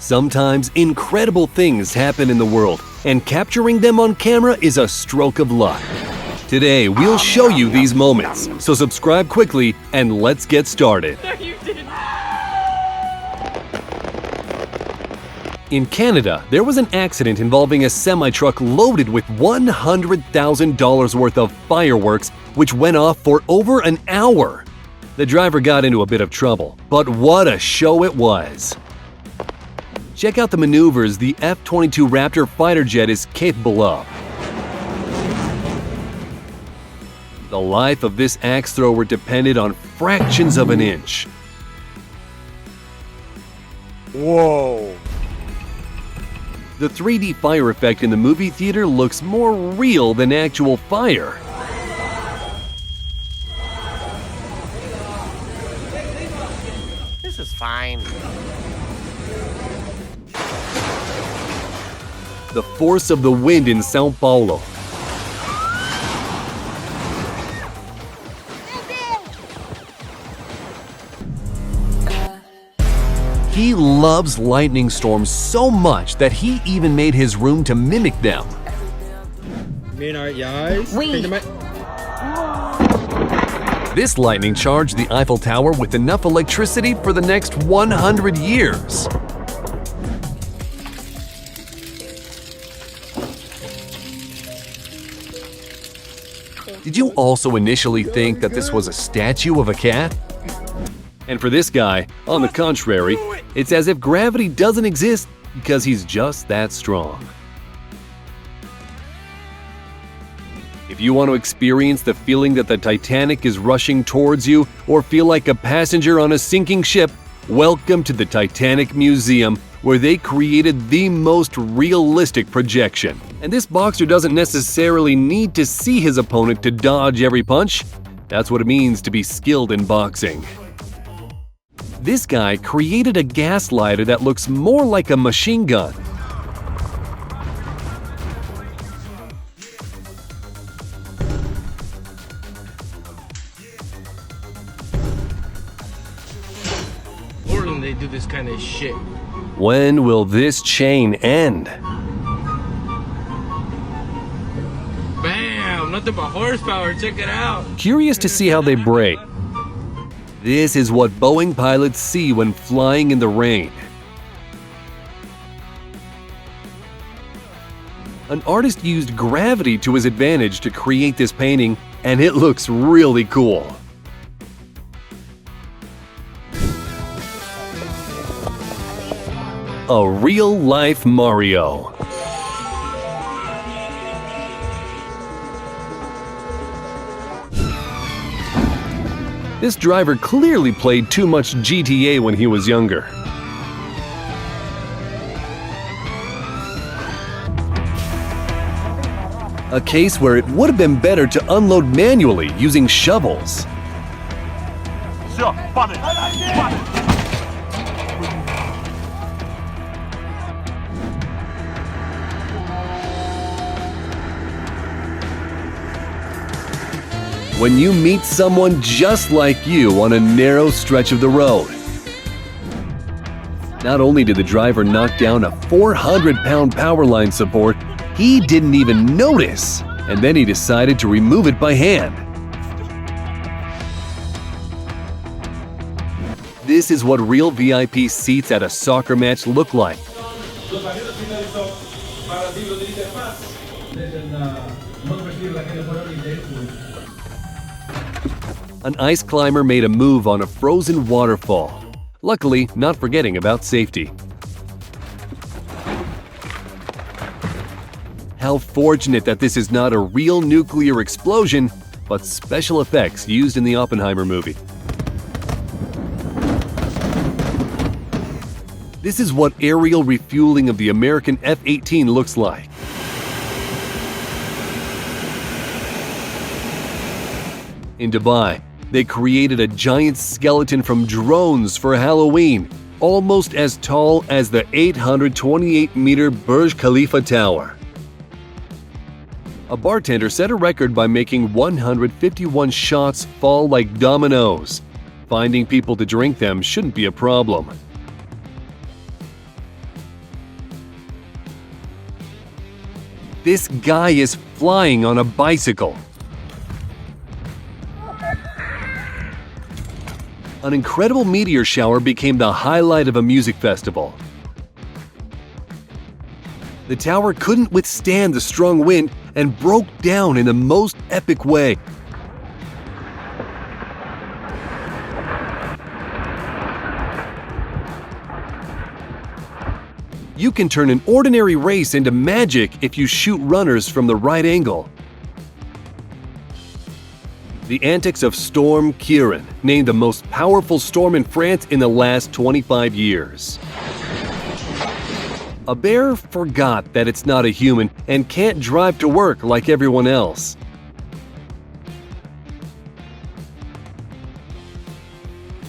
Sometimes incredible things happen in the world, and capturing them on camera is a stroke of luck. Today, we'll show you these moments, so subscribe quickly and let's get started. In Canada, there was an accident involving a semi-truck loaded with $100,000 worth of fireworks, which went off for over an hour. The driver got into a bit of trouble, but what a show it was! Check out the maneuvers the F-22 Raptor fighter jet is capable of. The life of this axe thrower depended on fractions of an inch. Whoa! The 3D fire effect in the movie theater looks more real than actual fire. This is fine. The force of the wind in São Paulo. He loves lightning storms so much that he even made his room to mimic them. This lightning charged the Eiffel Tower with enough electricity for the next 100 years. Did you also initially think that this was a statue of a cat? And for this guy, on the contrary, it's as if gravity doesn't exist because he's just that strong. If you want to experience the feeling that the Titanic is rushing towards you or feel like a passenger on a sinking ship, welcome to the Titanic Museum, where they created the most realistic projection. And this boxer doesn't necessarily need to see his opponent to dodge every punch. That's what it means to be skilled in boxing. This guy created a gas lighter that looks more like a machine gun. Portland, they do this kind of shit. When will this chain end? Bam! Nothing but horsepower, check it out. Curious to see how they break. This is what Boeing pilots see when flying in the rain. An artist used gravity to his advantage to create this painting, and it looks really cool. A real-life Mario. This driver clearly played too much GTA when he was younger. A case where it would have been better to unload manually using shovels. When you meet someone just like you on a narrow stretch of the road. Not only did the driver knock down a 400-pound power line support, he didn't even notice, and then he decided to remove it by hand. This is what real VIP seats at a soccer match look like. An ice climber made a move on a frozen waterfall, luckily not forgetting about safety. How fortunate that this is not a real nuclear explosion, but special effects used in the Oppenheimer movie. This is what aerial refueling of the American F-18 looks like. In Dubai, they created a giant skeleton from drones for Halloween, almost as tall as the 828-meter Burj Khalifa Tower. A bartender set a record by making 151 shots fall like dominoes. Finding people to drink them shouldn't be a problem. This guy is flying on a bicycle. An incredible meteor shower became the highlight of a music festival. The tower couldn't withstand the strong wind and broke down in the most epic way. You can turn an ordinary race into magic if you shoot runners from the right angle. The antics of Storm Kieran, named the most powerful storm in France in the last 25 years. A bear forgot that it's not a human and can't drive to work like everyone else.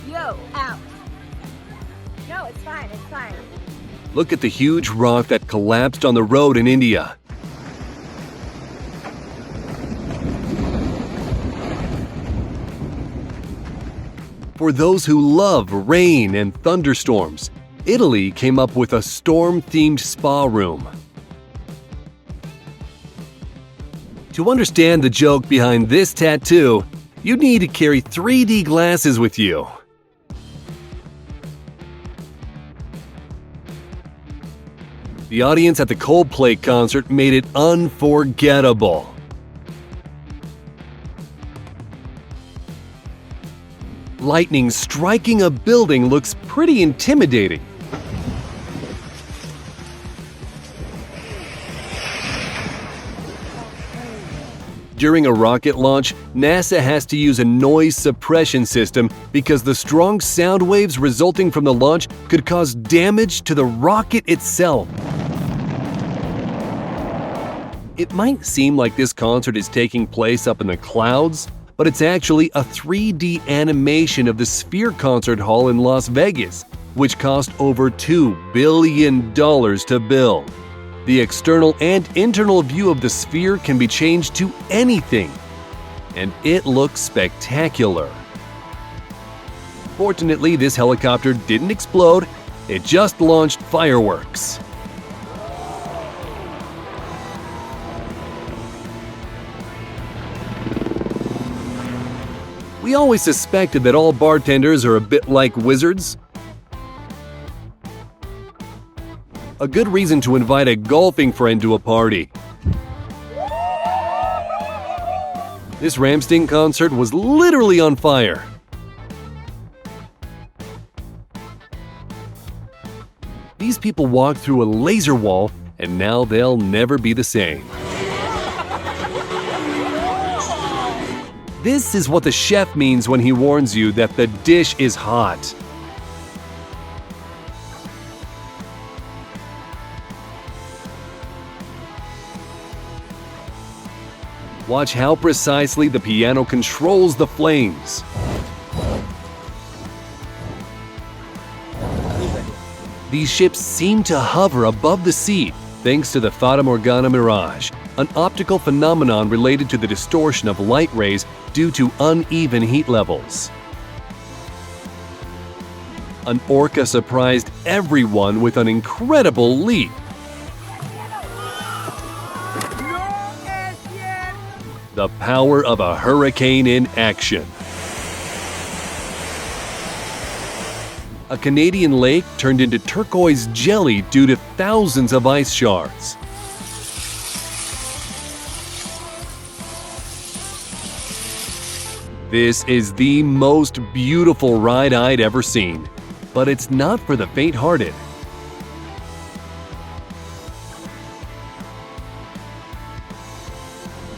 Yo, out. No, it's fine, it's fine. Look at the huge rock that collapsed on the road in India. For those who love rain and thunderstorms, Italy came up with a storm-themed spa room. To understand the joke behind this tattoo, you need to carry 3D glasses with you. The audience at the Coldplay concert made it unforgettable. Lightning striking a building looks pretty intimidating. During a rocket launch, NASA has to use a noise suppression system because the strong sound waves resulting from the launch could cause damage to the rocket itself. It might seem like this concert is taking place up in the clouds, but it's actually a 3D animation of the Sphere Concert Hall in Las Vegas, which cost over $2 billion to build. The external and internal view of the Sphere can be changed to anything, and it looks spectacular. Fortunately, this helicopter didn't explode, it just launched fireworks. We always suspected that all bartenders are a bit like wizards. A good reason to invite a golfing friend to a party. This Rammstein concert was literally on fire. These people walked through a laser wall, and now they'll never be the same. This is what the chef means when he warns you that the dish is hot. Watch how precisely the piano controls the flames. These ships seem to hover above the sea thanks to the Fata Morgana mirage, an optical phenomenon related to the distortion of light rays due to uneven heat levels. An orca surprised everyone with an incredible leap. The power of a hurricane in action. A Canadian lake turned into turquoise jelly due to thousands of ice shards. This is the most beautiful ride I'd ever seen, but it's not for the faint-hearted.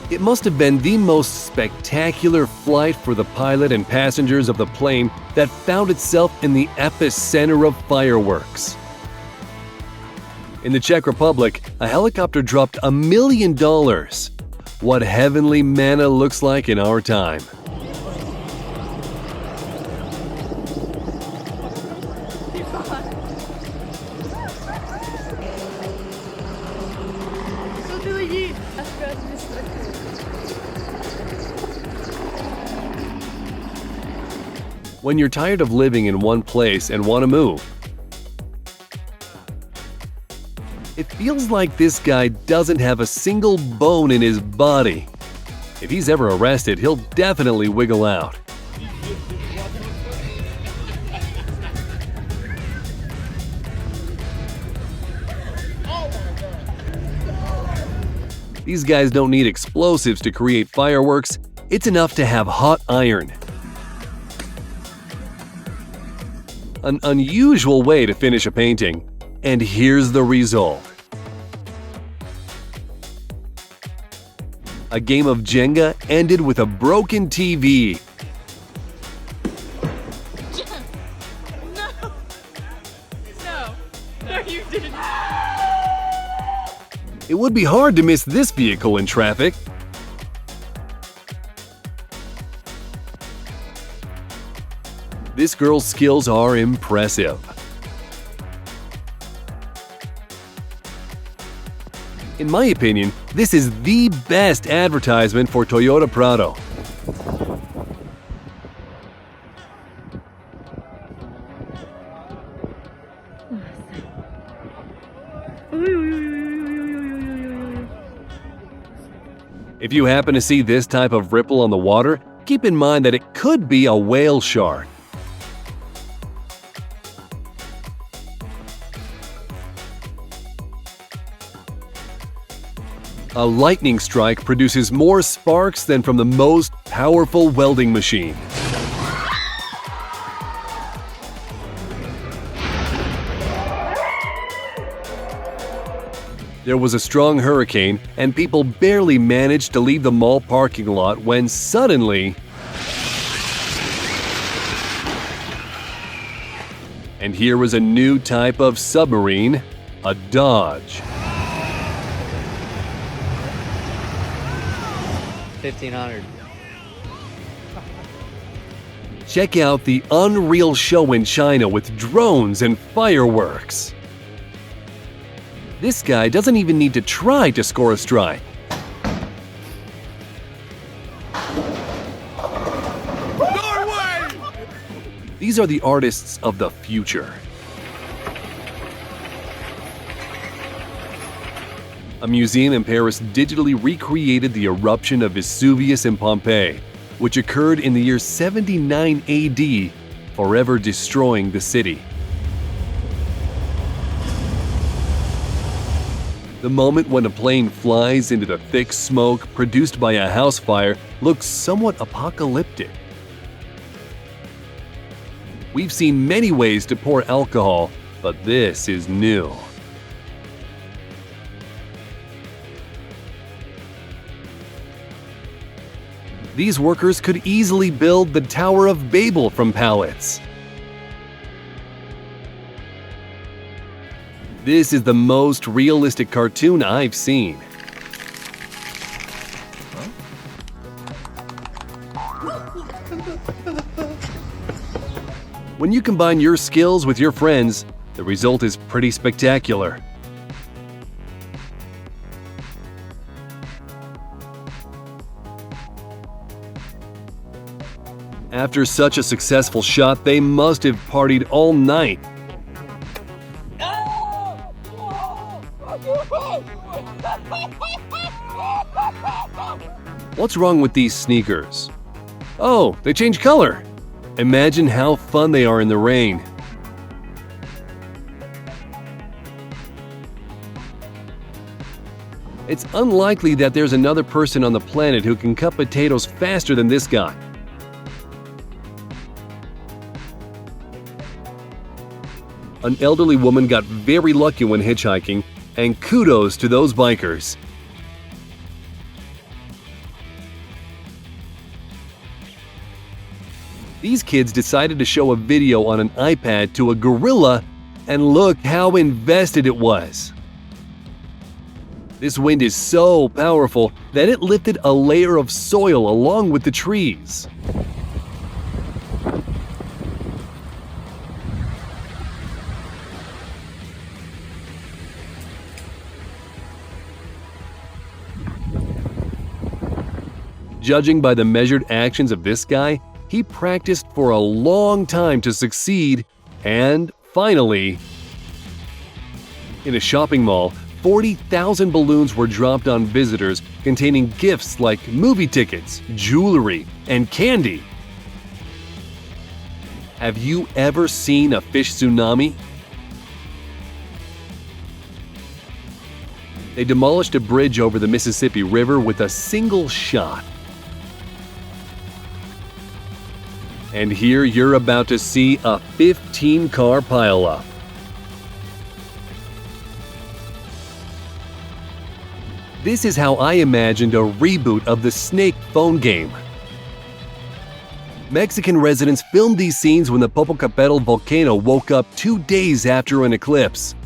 It must have been the most spectacular flight for the pilot and passengers of the plane that found itself in the epicenter of fireworks. In the Czech Republic, a helicopter dropped $1 million. What heavenly manna looks like in our time. When you're tired of living in one place and want to move, It feels like this guy doesn't have a single bone in his body. If he's ever arrested, he'll definitely wiggle out. These guys don't need explosives to create fireworks. It's enough to have hot iron. An unusual way to finish a painting. And here's the result. A game of Jenga ended with a broken TV. No, you didn't. It would be hard to miss this vehicle in traffic. This girl's skills are impressive. In my opinion, this is the best advertisement for Toyota Prado. If you happen to see this type of ripple on the water, keep in mind that it could be a whale shark. A lightning strike produces more sparks than from the most powerful welding machine. There was a strong hurricane, and people barely managed to leave the mall parking lot when suddenly… And here was a new type of submarine, a Dodge. 1,500. Check out the unreal show in China with drones and fireworks. This guy doesn't even need to try to score a strike. Norway! These are the artists of the future. A museum in Paris digitally recreated the eruption of Vesuvius in Pompeii, which occurred in the year 79 AD, forever destroying the city. The moment when a plane flies into the thick smoke produced by a house fire looks somewhat apocalyptic. We've seen many ways to pour alcohol, but this is new. These workers could easily build the Tower of Babel from pallets. This is the most realistic cartoon I've seen. When you combine your skills with your friends, the result is pretty spectacular. After such a successful shot, they must have partied all night. What's wrong with these sneakers? Oh, they change color! Imagine how fun they are in the rain. It's unlikely that there's another person on the planet who can cut potatoes faster than this guy. An elderly woman got very lucky when hitchhiking, and kudos to those bikers. These kids decided to show a video on an iPad to a gorilla, and look how invested it was. This wind is so powerful that it lifted a layer of soil along with the trees. Judging by the measured actions of this guy, he practiced for a long time to succeed, and finally… In a shopping mall, 40,000 balloons were dropped on visitors containing gifts like movie tickets, jewelry, and candy. Have you ever seen a fish tsunami? They demolished a bridge over the Mississippi River with a single shot. And here you're about to see a 15-car pileup. This is how I imagined a reboot of the Snake phone game. Mexican residents filmed these scenes when the Popocatépetl volcano woke up 2 days after an eclipse.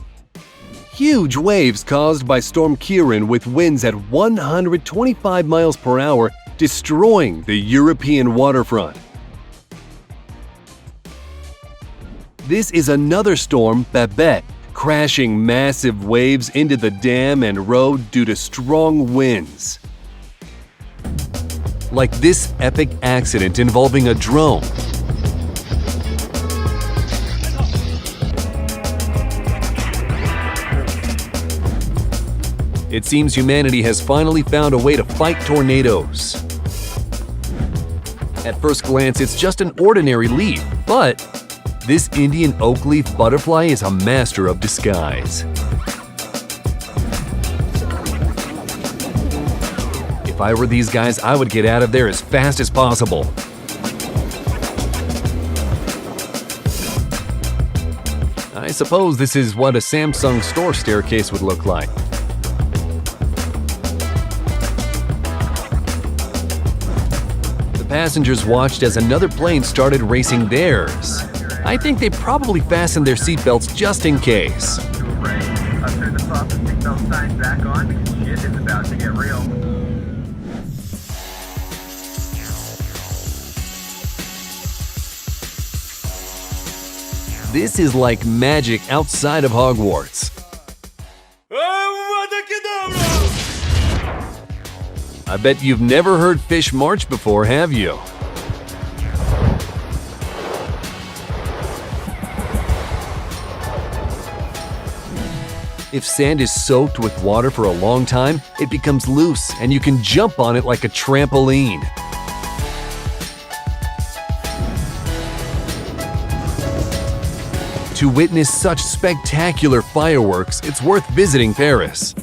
Huge waves caused by Storm Kiran with winds at 125 miles per hour destroying the European waterfront. This is another storm, Babette, crashing massive waves into the dam and road due to strong winds. Like this epic accident involving a drone. It seems humanity has finally found a way to fight tornadoes. At first glance, it's just an ordinary leaf, but this Indian oak leaf butterfly is a master of disguise. If I were these guys, I would get out of there as fast as possible. I suppose this is what a Samsung store staircase would look like. The passengers watched as another plane started racing theirs. I think they probably fastened their seatbelts just in case. Turn the soft seatbelt sign back on because shit is about to get real. This is like magic outside of Hogwarts. I bet you've never heard fish march before, have you? If sand is soaked with water for a long time, it becomes loose and you can jump on it like a trampoline. To witness such spectacular fireworks, it's worth visiting Paris.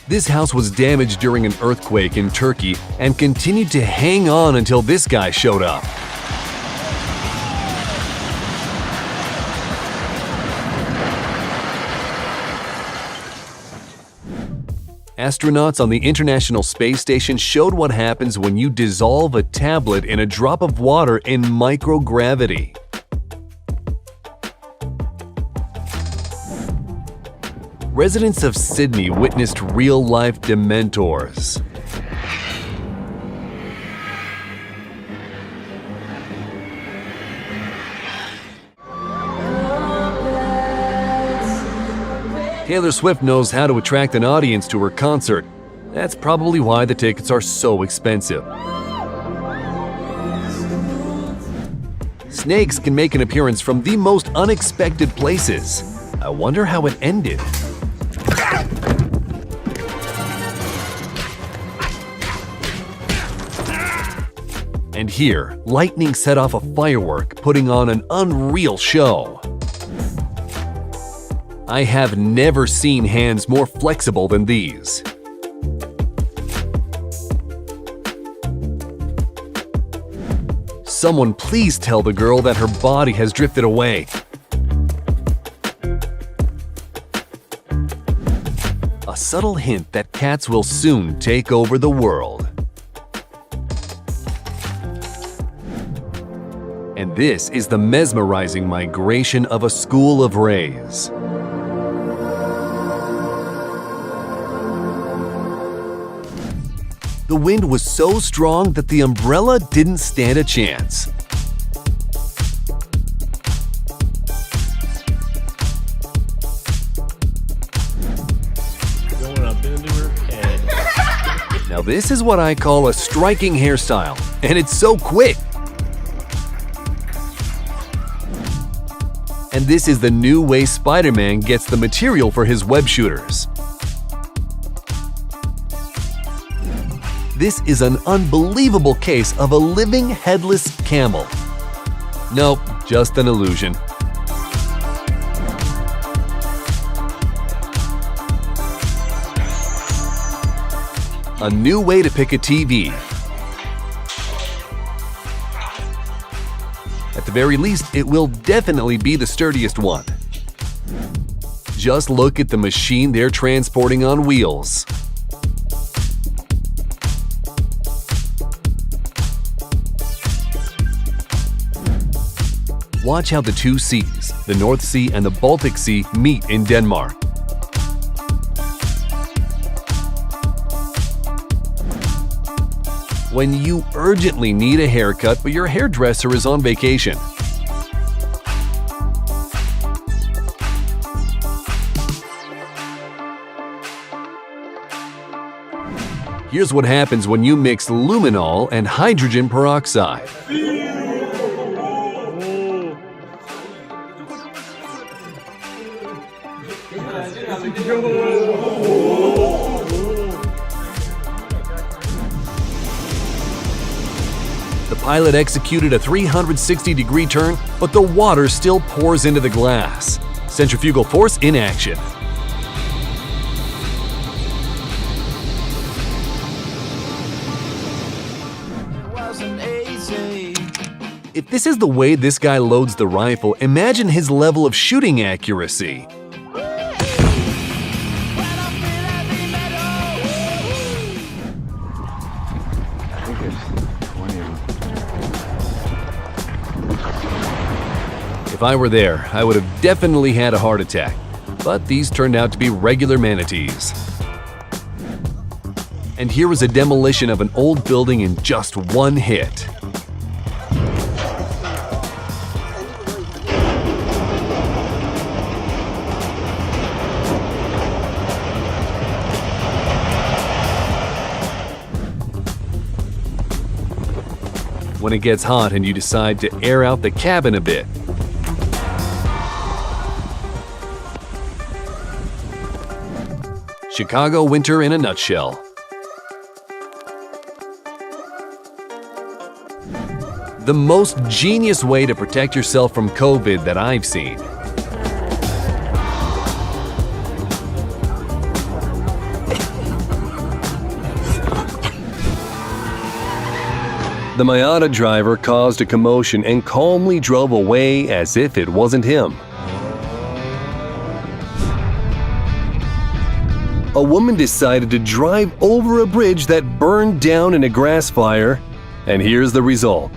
This house was damaged during an earthquake in Turkey and continued to hang on until this guy showed up. Astronauts on the International Space Station showed what happens when you dissolve a tablet in a drop of water in microgravity. Residents of Sydney witnessed real-life dementors. Taylor Swift knows how to attract an audience to her concert. That's probably why the tickets are so expensive. Snakes can make an appearance from the most unexpected places. I wonder how it ended. And here, lightning set off a firework, putting on an unreal show. I have never seen hands more flexible than these. Someone please tell the girl that her body has drifted away. A subtle hint that cats will soon take over the world. And this is the mesmerizing migration of a school of rays. The wind was so strong that the umbrella didn't stand a chance. Going up into her head. Now this is what I call a striking hairstyle, and it's so quick. And this is the new way Spider-Man gets the material for his web shooters. This is an unbelievable case of a living headless camel. Nope, just an illusion. A new way to pick a TV. At the very least, it will definitely be the sturdiest one. Just look at the machine they're transporting on wheels. Watch how the two seas, the North Sea and the Baltic Sea, meet in Denmark. When you urgently need a haircut but your hairdresser is on vacation. Here's what happens when you mix luminol and hydrogen peroxide. The pilot executed a 360-degree turn, but the water still pours into the glass. Centrifugal force in action. If this is the way this guy loads the rifle, imagine his level of shooting accuracy. If I were there, I would have definitely had a heart attack, but these turned out to be regular manatees. And here was a demolition of an old building in just one hit. When it gets hot and you decide to air out the cabin a bit. Chicago winter in a nutshell. The most genius way to protect yourself from COVID that I've seen. The Miata driver caused a commotion and calmly drove away as if it wasn't him. A woman decided to drive over a bridge that burned down in a grass fire, and here's the result.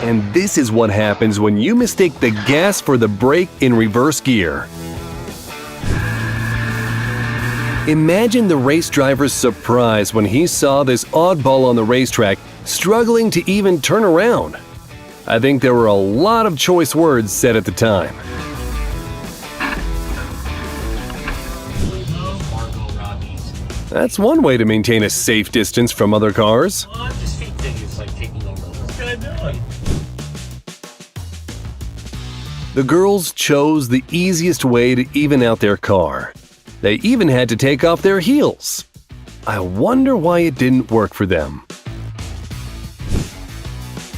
And this is what happens when you mistake the gas for the brake in reverse gear. Imagine the race driver's surprise when he saw this oddball on the racetrack struggling to even turn around. I think there were a lot of choice words said at the time. That's one way to maintain a safe distance from other cars. I just hate things. It's like taking over. What can I do? The girls chose the easiest way to even out their car. They even had to take off their heels. I wonder why it didn't work for them.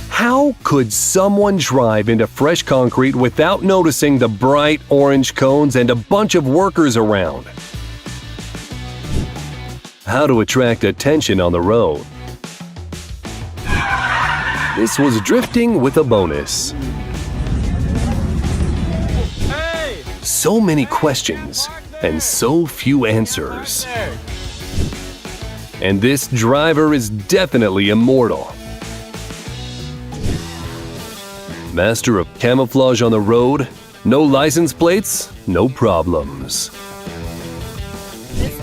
How could someone drive into fresh concrete without noticing the bright orange cones and a bunch of workers around? How to attract attention on the road. This was drifting with a bonus. So many questions and so few answers. And this driver is definitely immortal. Master of camouflage on the road, no license plates, no problems. This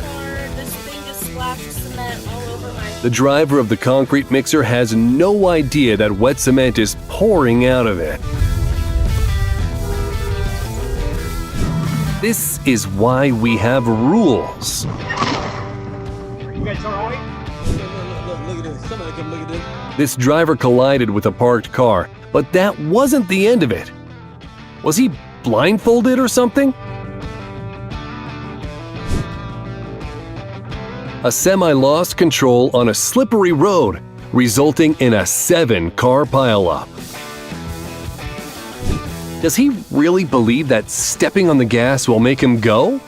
thing just splashed cement all over my... The driver of the concrete mixer has no idea that wet cement is pouring out of it. This is why we have rules. You guys alright? Look at this. Somebody come look at this. This driver collided with a parked car, But that wasn't the end of it. Was he blindfolded or something? A semi lost control on a slippery road, resulting in a 7-car pileup. Does he really believe that stepping on the gas will make him go?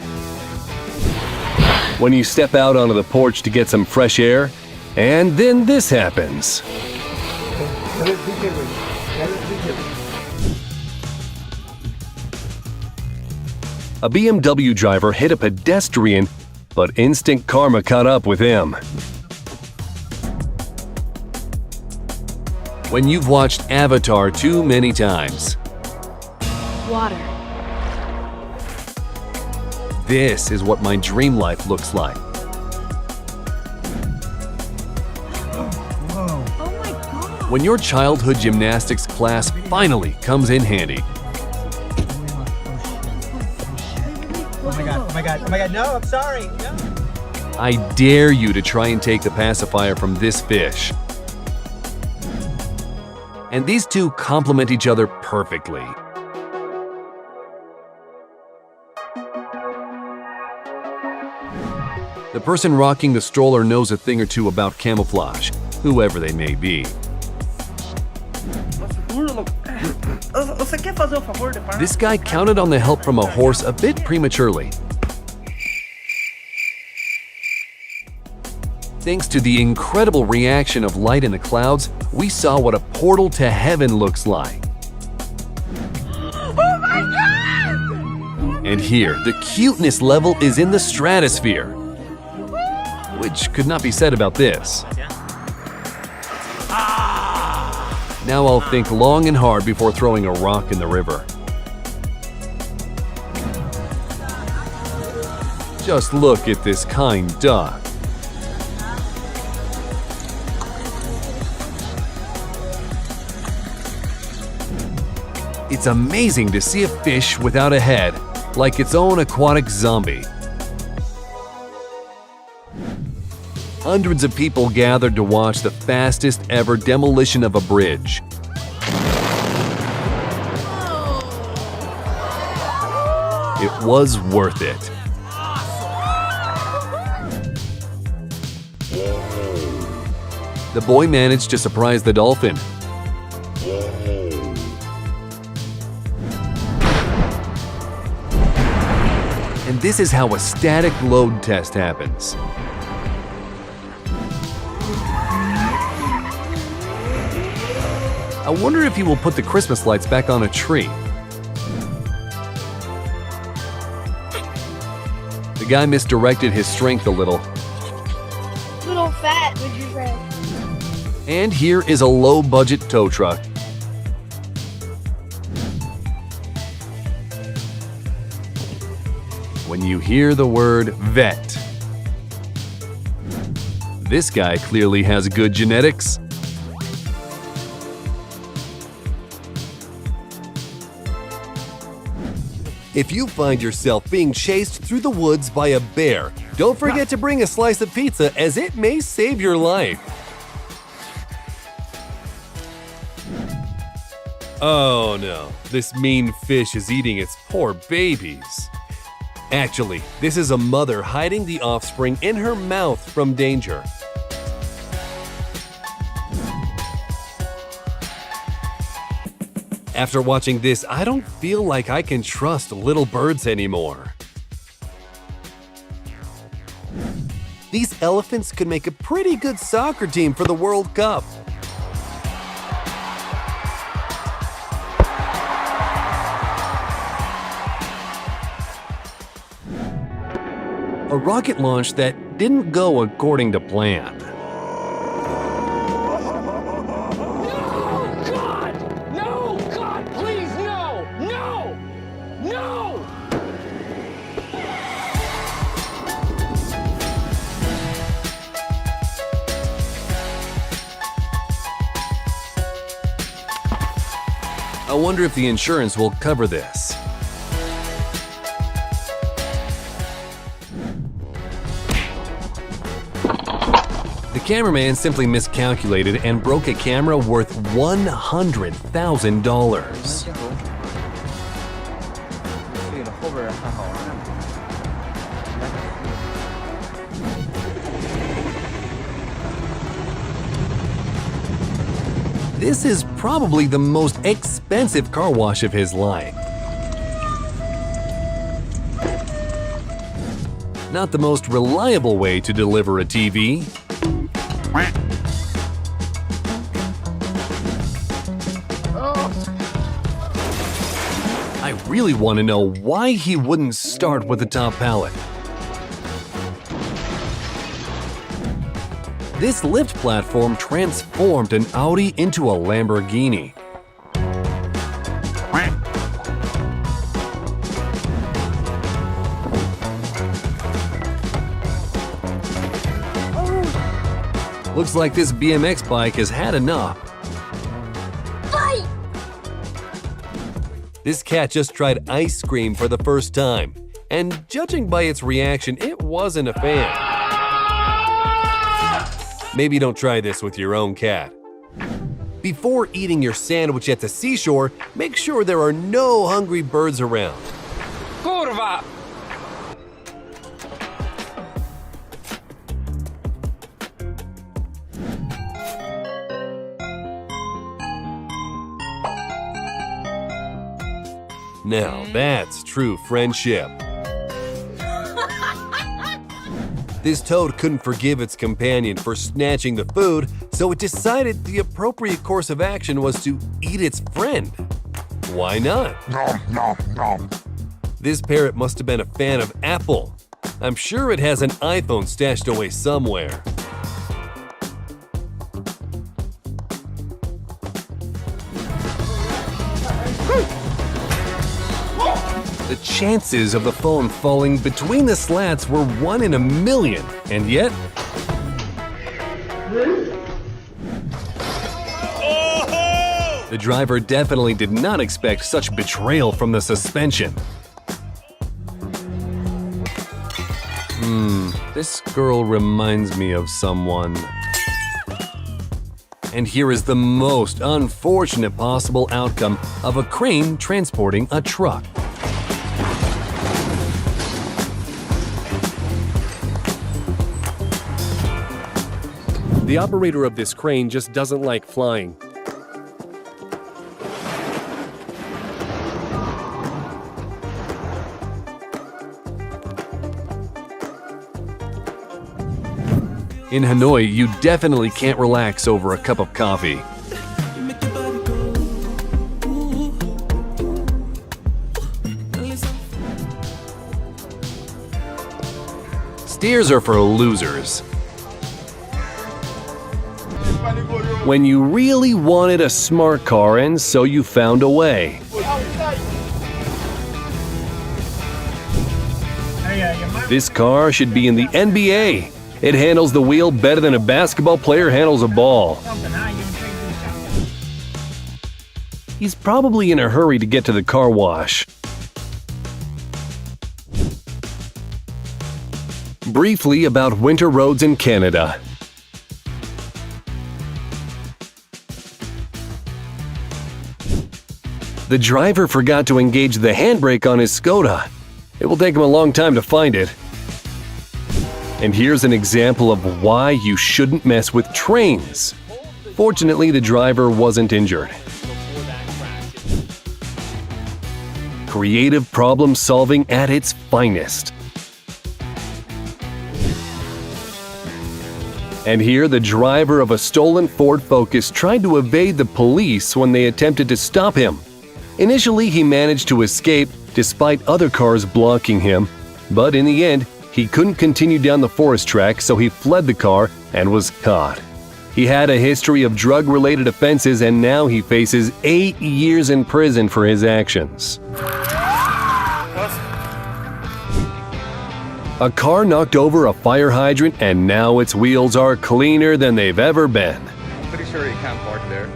When you step out onto the porch to get some fresh air, and then this happens. A BMW driver hit a pedestrian, but instant karma caught up with him. When you've watched Avatar too many times, Water. this is what my dream life looks like. Oh my god. When your childhood gymnastics class finally comes in handy. Oh my god, no, I'm sorry, no. I dare you to try and take the pacifier from this fish. And these two complement each other perfectly. The person rocking the stroller knows a thing or two about camouflage, whoever they may be. Você quer fazer o favor de parar? This guy counted on the help from a horse a bit prematurely. Thanks to the incredible reaction of light in the clouds, we saw what a portal to heaven looks like. Oh my god! And here, the cuteness level is in the stratosphere. Which could not be said about this. Now I'll think long and hard before throwing a rock in the river. Just look at this kind duck. It's amazing to see a fish without a head, like its own aquatic zombie. Hundreds of people gathered to watch the fastest ever demolition of a bridge. It was worth it. The boy managed to surprise the dolphin. And this is how a static load test happens. I wonder if he will put the Christmas lights back on a tree. The guy misdirected his strength a little. Little fat, would you say? And here is a low-budget tow truck. When you hear the word vet, this guy clearly has good genetics. If you find yourself being chased through the woods by a bear, don't forget to bring a slice of pizza, as it may save your life. Oh no, this mean fish is eating its poor babies. Actually, this is a mother hiding the offspring in her mouth from danger. After watching this, I don't feel like I can trust little birds anymore. These elephants could make a pretty good soccer team for the World Cup. A rocket launch that didn't go according to plan. I wonder if the insurance will cover this. The cameraman simply miscalculated and broke a camera worth $100,000. 这个后边还好玩呢。 This is probably the most expensive car wash of his life. Not the most reliable way to deliver a TV. I really want to know why he wouldn't start with the top pallet. This lift platform transformed an Audi into a Lamborghini. Looks like this BMX bike has had enough. Fight! This cat just tried ice cream for the first time, and judging by its reaction, it wasn't a fan. Maybe don't try this with your own cat. Before eating your sandwich at the seashore, make sure there are no hungry birds around. Kurva! Now that's true friendship. This toad couldn't forgive its companion for snatching the food, so it decided the appropriate course of action was to eat its friend. Why not? This parrot must have been a fan of Apple. I'm sure it has an iPhone stashed away somewhere. The chances of the phone falling between the slats were 1 in a million, and yet… The driver definitely did not expect such betrayal from the suspension. This girl reminds me of someone. And here is the most unfortunate possible outcome of a crane transporting a truck. The operator of this crane just doesn't like flying. In Hanoi, you definitely can't relax over a cup of coffee. Steers are for losers. When you really wanted a smart car and so you found a way. This car should be in the NBA. It handles the wheel better than a basketball player handles a ball. He's probably in a hurry to get to the car wash. Briefly about winter roads in Canada. The driver forgot to engage the handbrake on his Skoda. It will take him a long time to find it. And here's an example of why you shouldn't mess with trains. Fortunately, the driver wasn't injured. Creative problem solving at its finest. And here, the driver of a stolen Ford Focus tried to evade the police when they attempted to stop him. Initially, he managed to escape despite other cars blocking him, but in the end, he couldn't continue down the forest track, so he fled the car and was caught. He had a history of drug-related offenses, and now he faces 8 years in prison for his actions. A car knocked over a fire hydrant, and now its wheels are cleaner than they've ever been. I'm pretty sure you can't park there.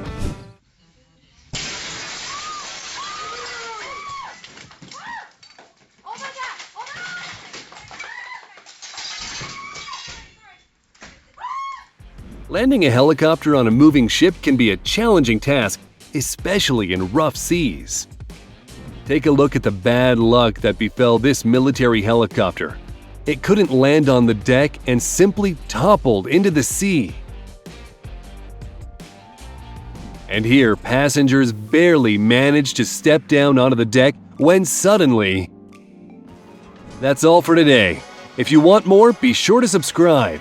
Landing a helicopter on a moving ship can be a challenging task, especially in rough seas. Take a look at the bad luck that befell this military helicopter. It couldn't land on the deck and simply toppled into the sea. And here, passengers barely managed to step down onto the deck when suddenly… That's all for today. If you want more, be sure to subscribe.